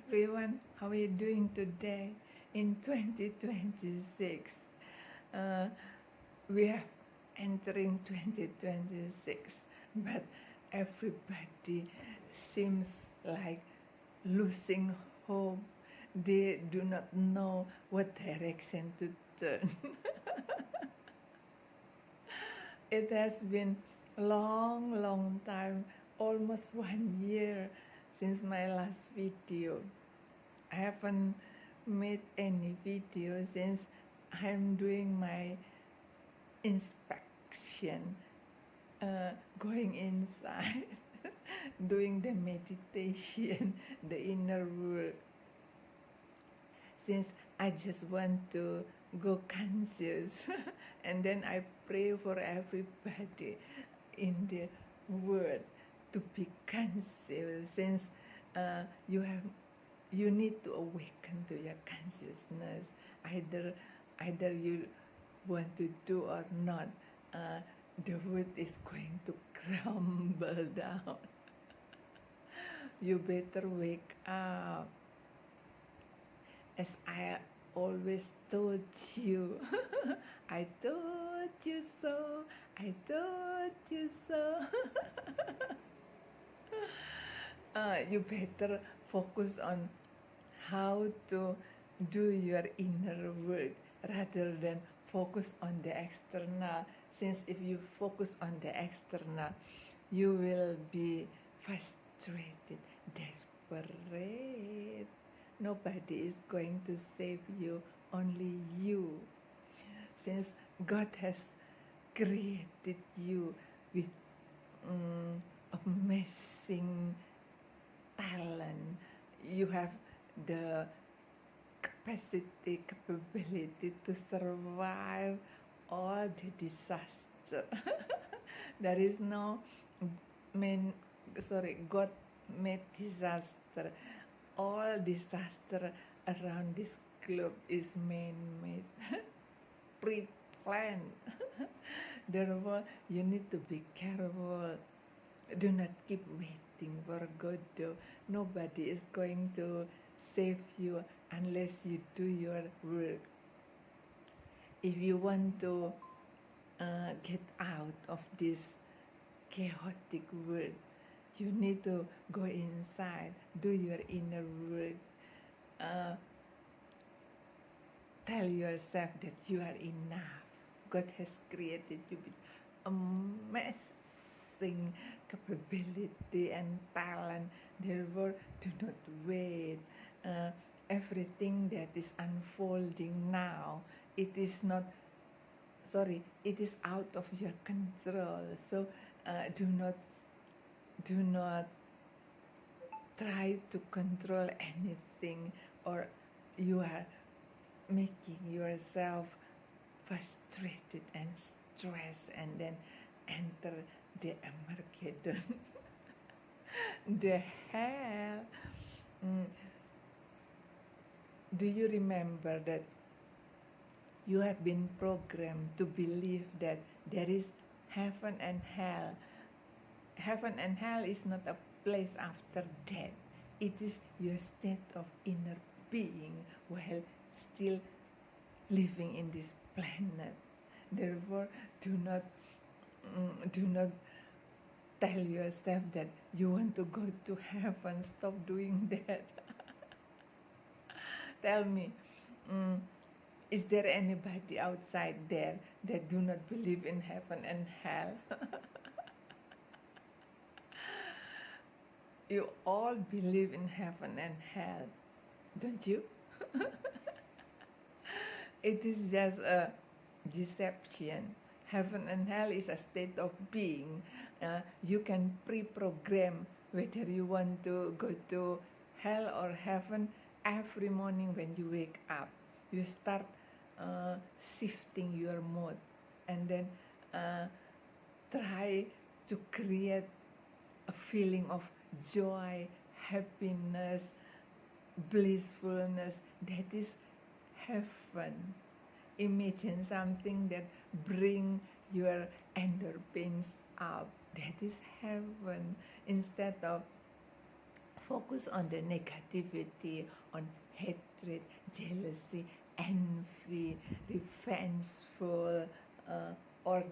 everyone, how are you doing today in 2026? Uh, we are entering 2026, but everybody seems like losing hope. They do not know what direction to turn. It has been a long time, almost 1 year since my last video. I haven't made any video since I'm doing my inspection, going inside, doing the meditation, the inner work. Since I just want to go conscious, and then I pray for everybody in the world to be conscious. Since you need to awaken to your consciousness, either you want to do or not, the world is going to crumble down. You better wake up. As I always told you, I told you so, I told you so. You better focus on how to do your inner work rather than focus on the external. Since if you focus on the external, you will be frustrated, desperate. Nobody is going to save you, only you. Since God has created you with amazing talent, you have the capability to survive all the disaster. There is no God made disaster. All disaster around this globe is man-made, pre-planned. Therefore, you need to be careful. Do not keep waiting for God. Nobody is going to save you unless you do your work. If you want to get out of this chaotic world, you need to go inside, do your inner work. Tell yourself that you are enough. God has created you with amazing capability and talent. Therefore, do not wait. Everything that is unfolding now, it is out of your control. So do not try to control anything, or you are making yourself frustrated and stressed, and then enter the Armageddon, the hell. Do you remember that you have been programmed to believe that there is heaven and hell? Heaven and hell is not a place after death. It is your state of inner being while still living in this planet. Therefore, do not tell yourself that you want to go to heaven. Stop doing that. Tell me, is there anybody outside there that do not believe in heaven and hell? You all believe in heaven and hell, don't you? It is just a deception. Heaven and hell is a state of being. You can pre-program whether you want to go to hell or heaven every morning when you wake up. You start shifting your mood, and then try to create a feeling of joy, happiness, blissfulness. That is heaven. Imagine something that bring your endorphins up. That is heaven. Instead of focus on the negativity, on hatred, jealousy, envy, revengeful, or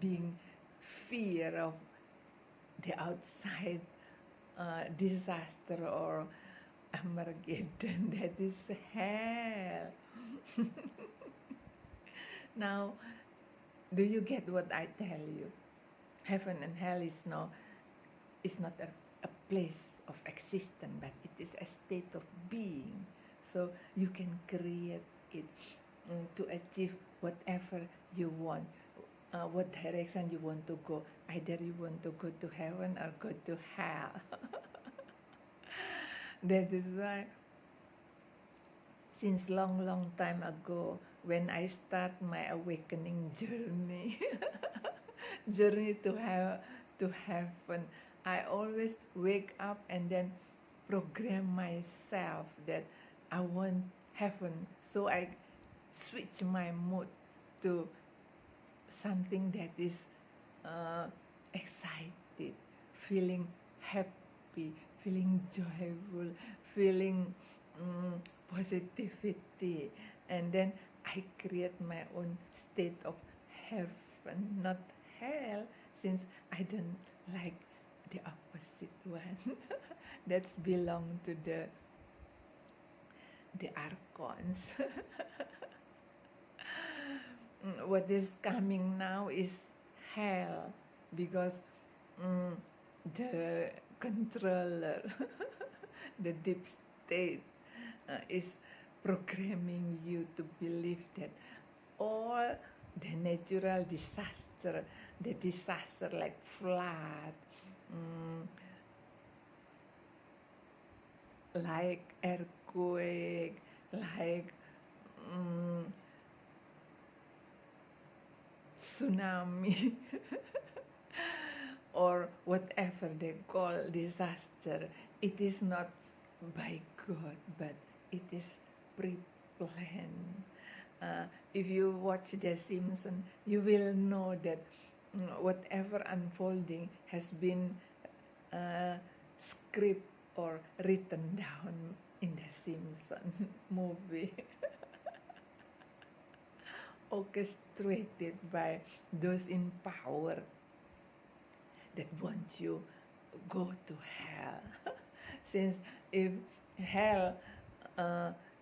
being fear of the outside disaster or Armageddon. That is hell. Now, do you get what I tell you? Heaven and hell is not a place of existence, but it is a state of being. So you can create it to achieve whatever you want, what direction you want to go. Either you want to go to heaven or go to hell. That is why, since long time ago, when I start my awakening journey, journey to heaven, I always wake up and then program myself that I want heaven. So I switch my mood to something that is excited, feeling happy, feeling joyful, feeling positivity, and then I create my own state of heaven, not hell, since I don't like the opposite one. That's belong to the archons. What is coming now is hell, because the controller, the deep state, is programming you to believe that all the natural disaster, the disaster like flood, like earthquake, like tsunami, or whatever they call disaster, it is not by God, but it is pre-planned. If you watch The Simpsons, you will know that whatever unfolding has been script or written down in The Simpsons movie. Orchestrated by those in power that want you go to hell. Since if hell,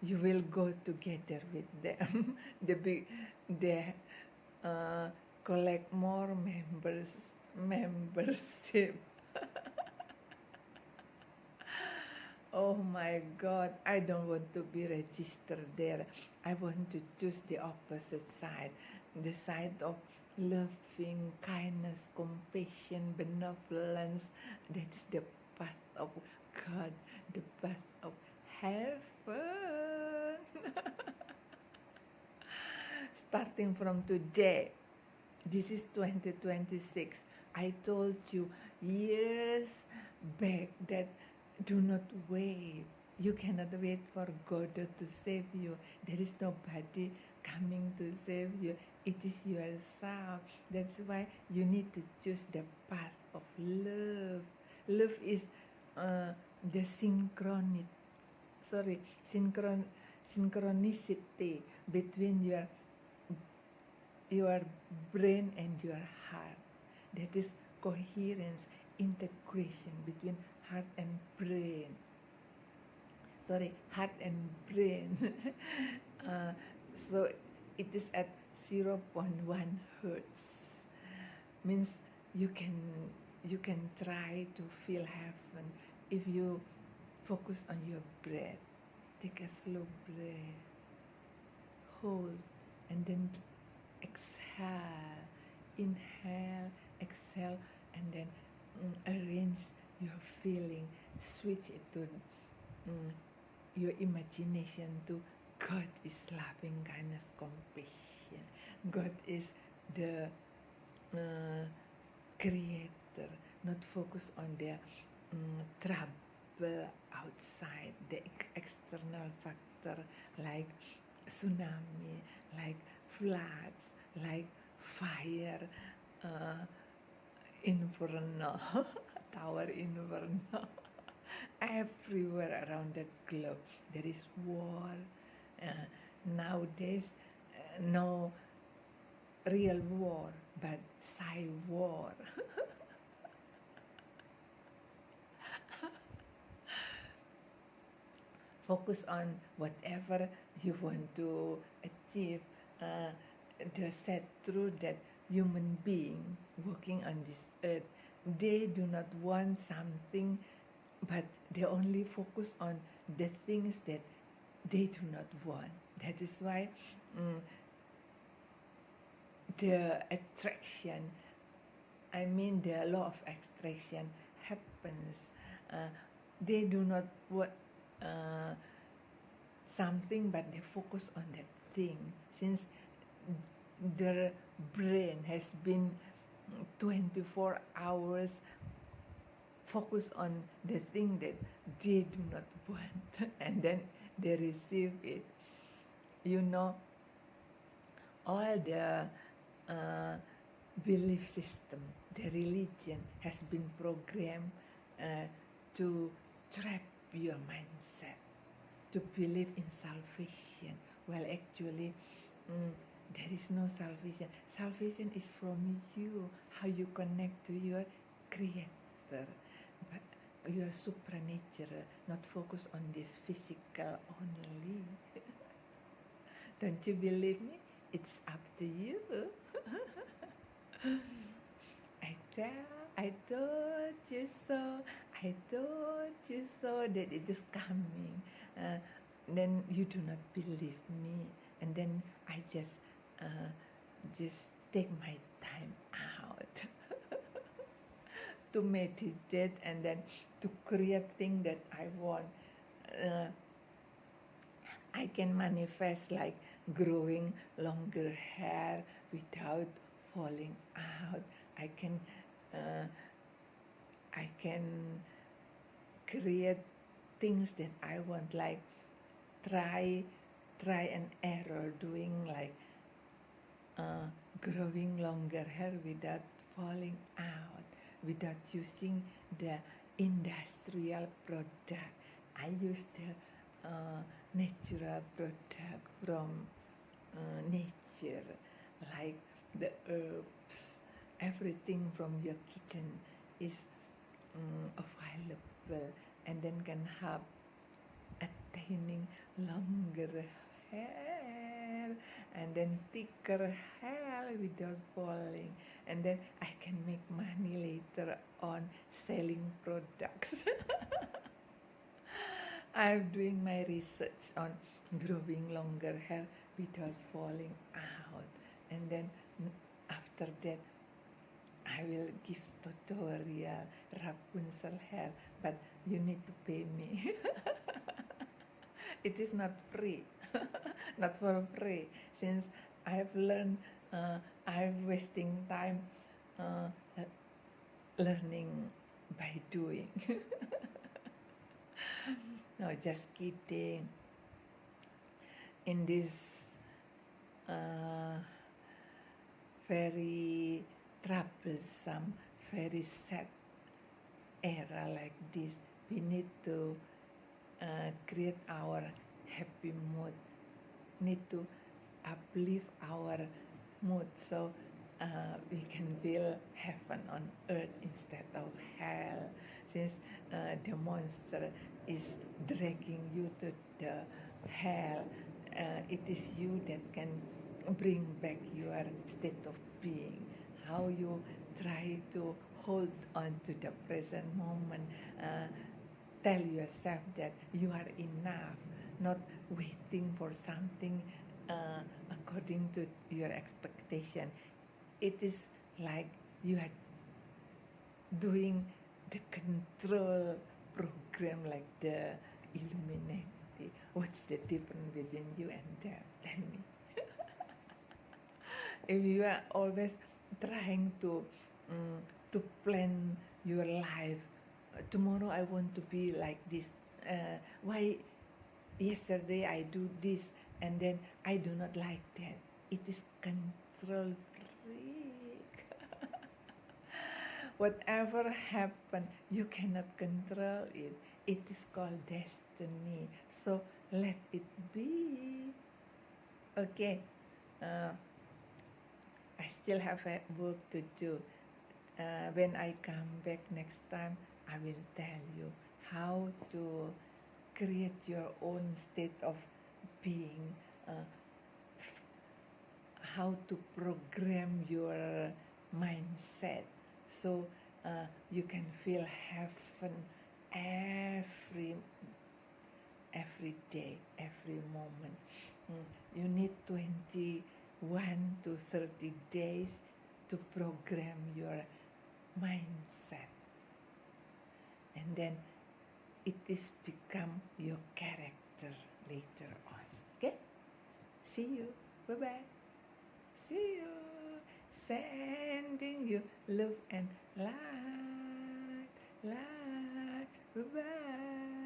you will go together with them. They collect more membership. Oh my God, I don't want to be registered there. I want to choose the opposite side, the side of loving, kindness, compassion, benevolence. That's the path of God, the path of heaven. Starting from today, this is 2026. I told you years back that do not wait. You cannot wait for God to save you. There is nobody coming to save you. It is yourself. That's why you need to choose the path of love. Love is the synchronicity between your brain and your heart. That is coherence, integration between heart and brain. Heart and brain. So it is at 0.1 hertz. Means you can try to feel heaven if you focus on your breath. Take a slow breath. Hold and then exhale. Inhale, exhale, and then arrange your feeling. Switch it to your imagination to God is loving kindness, compassion. God is the creator, not focus on the trouble outside, the external factor like tsunami, like floods, like fire, inferno, tower inferno. everywhere around the globe. There is war. Uh, Nowadays, no real war, but cyber war. Focus on whatever you want to achieve. Uh, the sad truth that human being working on this earth, they do not want something, but they only focus on the things that they do not want. That is why mm, the attraction, I mean the law of attraction happens. Uh, they do not want uh, something, but they focus on that thing. Since their brain has been 24 hours focused on the thing that they do not want, and then they receive it. You know, all the uh, belief system, the religion has been programmed to trap your mindset, to believe in salvation. Well, actually, there is no salvation. Salvation is from you, how you connect to your Creator, but your supernatural, not focus on this physical only. Don't you believe me? It's up to you. I told you so. I told you so that it is coming. Then you do not believe me, and then I just take my time out to meditate and then to create things that I want. I can manifest like growing longer hair without falling out. I can create things that I want, like try and error, doing like growing longer hair without falling out, without using the industrial product. I use the natural product from nature, like the herbs. Everything from your kitchen is available, and then can help attaining longer hair and then thicker hair without falling, and then I can make money later on selling products. I'm doing my research on growing longer hair without falling out, and then after that I will give tutorial Rapunzel hair, but you need to pay me. It is not free, not for free, since I've learned, I'm wasting time uh, learning by doing. No, just kidding. In this very troublesome, very sad era like this, we need to create our happy mood, need to uplift our mood, so we can feel heaven on earth instead of hell, since the monster is dragging you to the hell. It is you that can bring back your state of being, how you try to hold on to the present moment. Tell yourself that you are enough, not waiting for something according to your expectation. It is like you are doing the control program like the Illuminati. What's the difference between you and them? Tell me. If you are always trying to plan your life, tomorrow I want to be like this. Why yesterday I do this and then I do not like that? It is control freak. Whatever happen, you cannot control it. It is called destiny. So let it be. Okay. Uh, I still have work to do. When I come back next time, I will tell you how to create your own state of being, uh, how to program your mindset so you can feel heaven every every day, every moment. You need 21 to 30 days to program your mindset, and then it is become your character later on. Okay? See you. Bye bye. See you. Sending you love and light. Light. Bye bye.